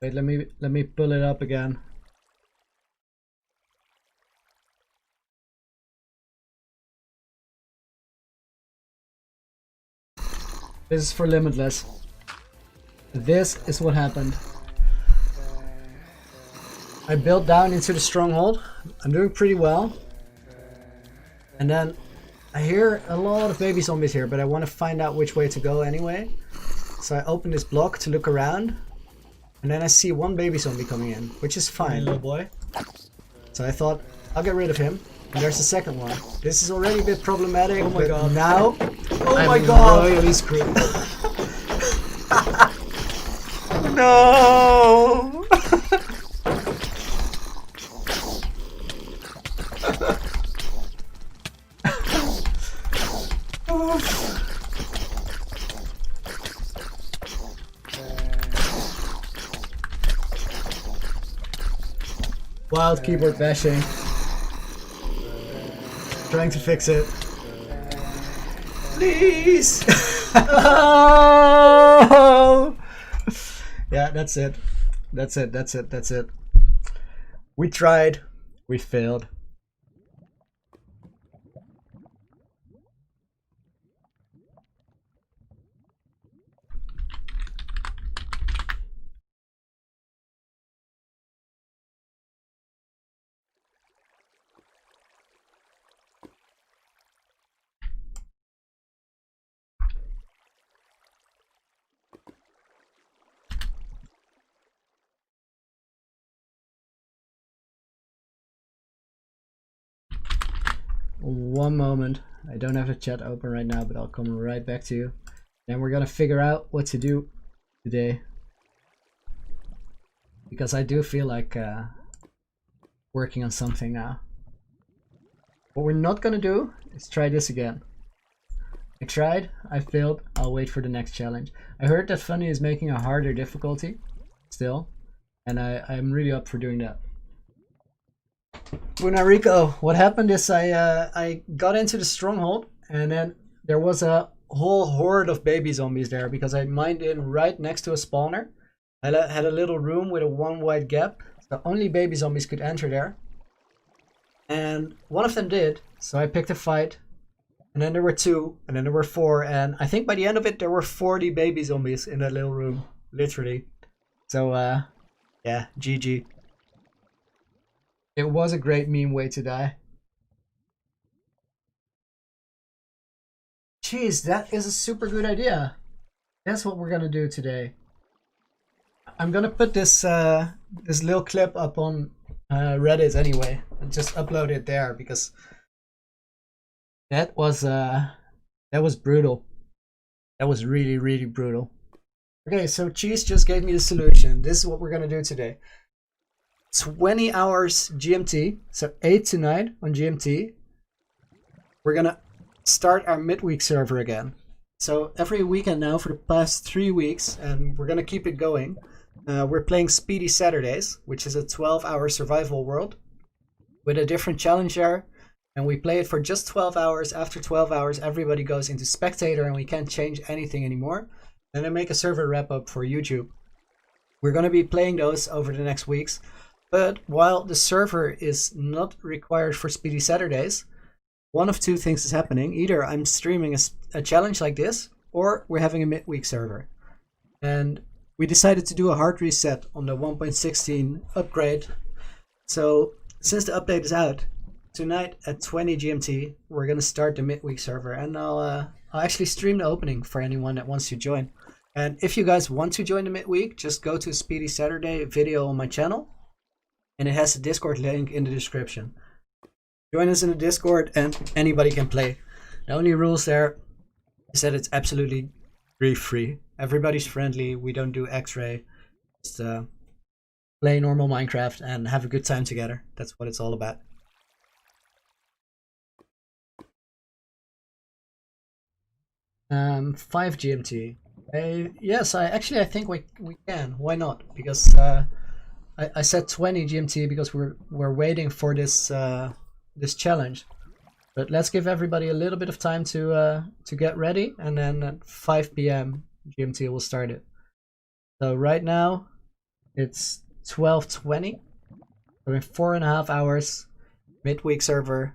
Wait, let me pull it up again. This is for Limitless. This is what happened. I built down into the stronghold. I'm doing pretty well. And then I hear a lot of baby zombies here, but I want to find out which way to go anyway. So I open this block to look around. And then I see one baby zombie coming in, which is fine, little boy. So I thought, I'll get rid of him. And there's the second one. This is already a bit problematic. Oh my god. Now, oh my god. I'm royally screwed. No. Wild keyboard bashing. Trying to fix it. Please! Oh! Yeah, that's it. That's it, that's it, that's it. We tried. We failed. One moment. I don't have the chat open right now, but I'll come right back to you. Then we're gonna figure out what to do today. Because I do feel like working on something now. What we're not gonna do is try this again. I tried, I failed, I'll wait for the next challenge. I heard that Funny is making a harder difficulty still, and I'm really up for doing that. Bunarico, what happened is I got into the stronghold, and then there was a whole horde of baby zombies there because I mined in right next to a spawner. I had a little room with a one wide gap, so only baby zombies could enter there. And one of them did, so I picked a fight. and then there were 2, and then there were 4, and I think by the end of it there were 40 baby zombies in that little room, literally. So yeah, GG. It was a great meme way to die. Jeez, that is a super good idea. That's what we're gonna do today. I'm gonna put this this little clip up on Reddit anyway, and just upload it there because that was brutal. That was really, really brutal. Okay, so Cheese just gave me the solution. This is what we're gonna do today. 20 hours GMT, so 8 to 9 on GMT. We're gonna start our midweek server again. So every weekend now for the past 3 weeks, and we're gonna keep it going. We're playing Speedy Saturdays, which is a 12-hour survival world with a different challenge there. And we play it for just 12 hours. After 12 hours, everybody goes into spectator and we can't change anything anymore. And then make a server wrap up for YouTube. We're going to be playing those over the next weeks. But while the server is not required for Speedy Saturdays, one of 2 things is happening. Either I'm streaming a challenge like this, or we're having a midweek server. And we decided to do a hard reset on the 1.16 upgrade. So since the update is out, tonight at 20 GMT, we're going to start the midweek server. And I'll actually stream the opening for anyone that wants to join. And if you guys want to join the midweek, just go to Speedy Saturday video on my channel. And it has a Discord link in the description. Join us in the Discord and anybody can play. The only rules there is that it's absolutely grief-free. Everybody's friendly. We don't do X-ray. Just play normal Minecraft and have a good time together. That's what it's all about. 5 GMT. Yes, I think we can. Why not? Because I said 20 GMT because we're waiting for this this challenge. But let's give everybody a little bit of time to get ready, and then at 5 p.m. GMT we'll start it. So right now it's 12:20. So in 4.5 hours, midweek server.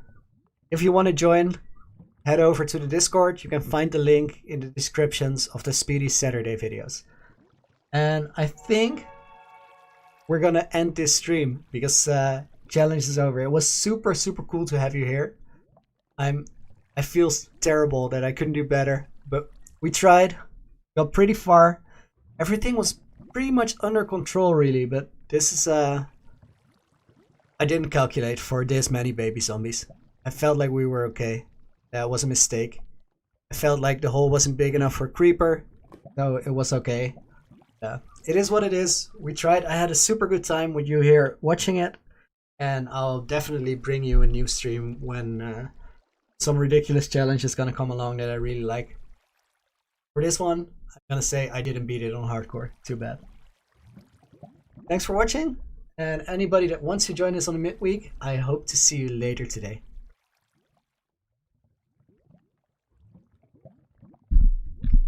If you want to join, head over to the Discord. You can find the link in the descriptions of the Speedy Saturday videos. And I think we're gonna end this stream because challenge is over. It was super cool to have you here. I feel terrible that I couldn't do better, but we tried, got pretty far. Everything was pretty much under control really, but this is I didn't calculate for this many baby zombies. I felt like we were okay. That was a mistake. I felt like the hole wasn't big enough for creeper, so it was okay. It is what it is. We tried. I had a super good time with you here watching it, and I'll definitely bring you a new stream when some ridiculous challenge is gonna come along that I really like. For this one, I'm gonna say I didn't beat it on hardcore. Too bad. Thanks for watching, and anybody that wants to join us on the midweek, I hope to see you later today.